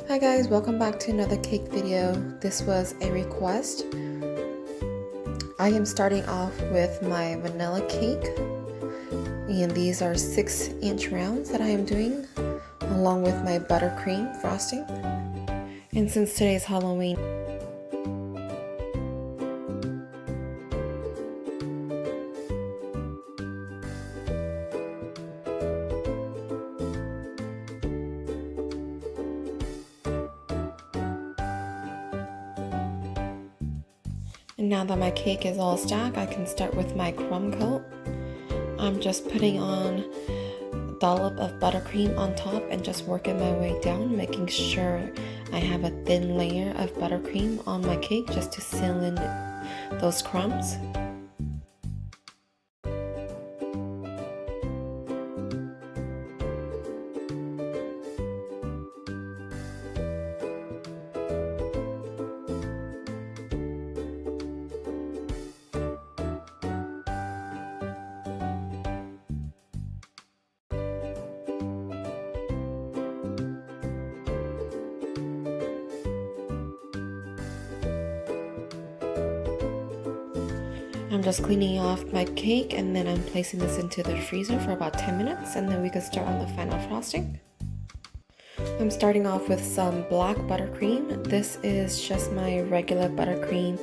Hi guys, welcome back to another cake video. This was a request. I am starting off with my vanilla cake, and these are 6-inch rounds that I am doing along with my buttercream frosting. And since today's Halloween, and now that my cake is all stacked, I can start with my crumb coat. I'm just putting on a dollop of buttercream on top and just working my way down, making sure I have a thin layer of buttercream on my cake just to seal in those crumbs. I'm just cleaning off my cake and then I'm placing this into the freezer for about 10 minutes and then we can start on the final frosting. I'm starting off with some black buttercream. This is just my regular buttercream.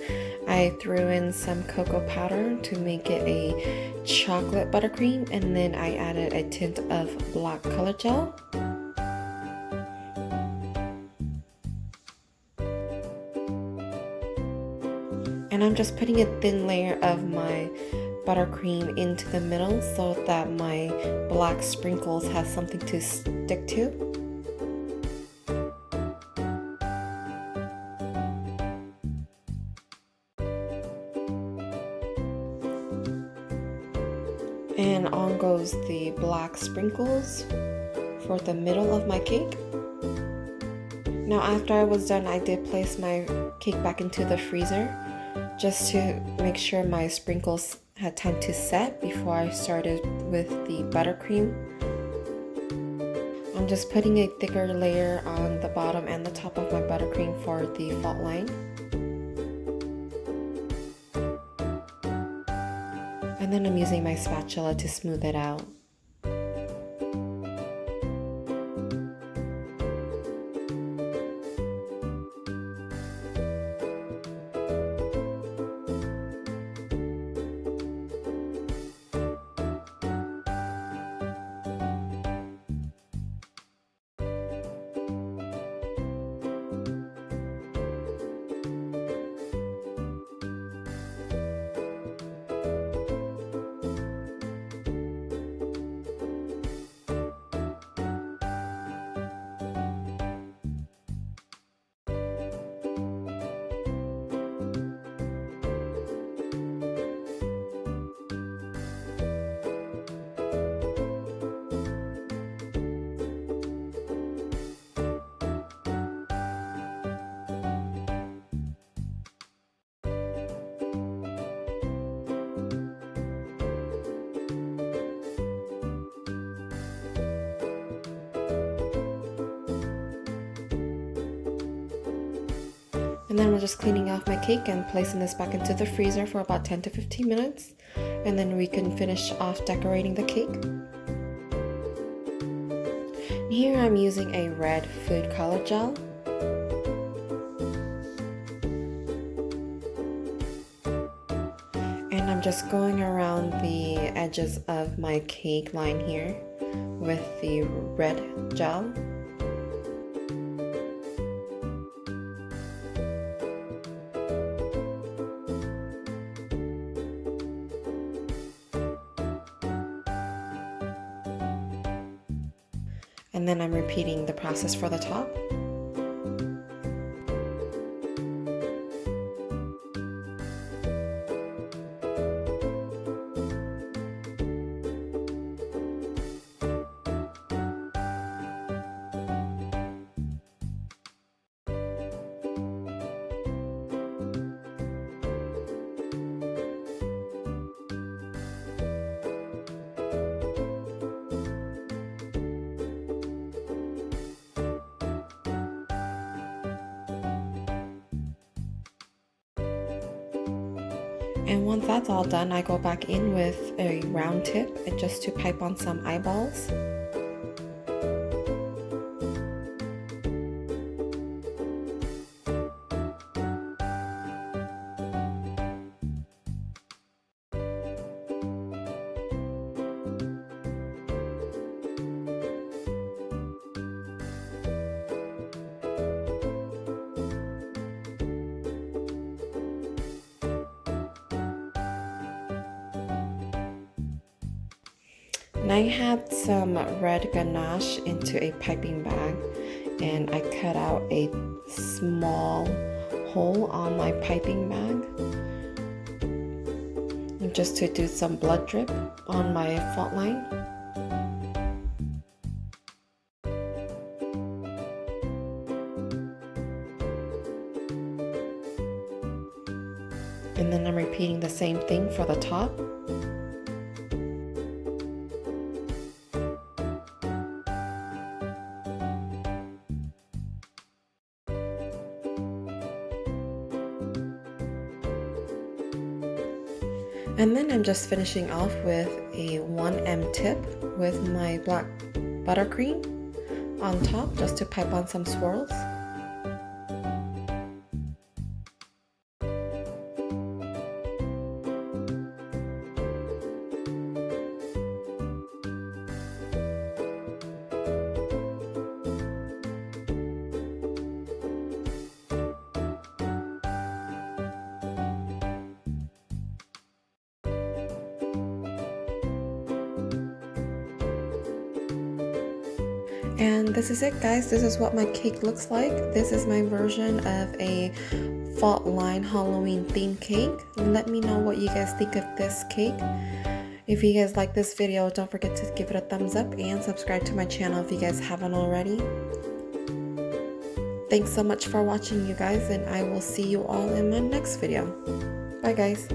I threw in some cocoa powder to make it a chocolate buttercream, and then I added a tint of black color gel. And I'm just putting a thin layer of my buttercream into the middle so that my black sprinkles have something to stick to. And on goes the black sprinkles for the middle of my cake. Now after I was done, I did place my cake back into the freezer just to make sure my sprinkles had time to set before I started with the buttercream. I'm just putting a thicker layer on the bottom and the top of my buttercream for the fault line. And then I'm using my spatula to smooth it out. And then we're just cleaning off my cake and placing this back into the freezer for about 10 to 15 minutes. And then we can finish off decorating the cake. Here I'm using a red food color gel. And I'm just going around the edges of my cake line here with the red gel. And then I'm repeating the process for the top. And once that's all done, I go back in with a round tip just to pipe on some eyeballs. And I had some red ganache into a piping bag, and I cut out a small hole on my piping bag just to do some blood drip on my fault line. And then I'm repeating the same thing for the top. And then I'm just finishing off with a 1M tip with my black buttercream on top just to pipe on some swirls. And this is it, guys. This is what my cake looks like. This is my version of a fault line Halloween themed cake. Let me know what you guys think of this cake. If you guys like this video, don't forget to give it a thumbs up and subscribe to my channel if you guys haven't already. Thanks so much for watching, you guys, and I will see you all in my next video. Bye, guys.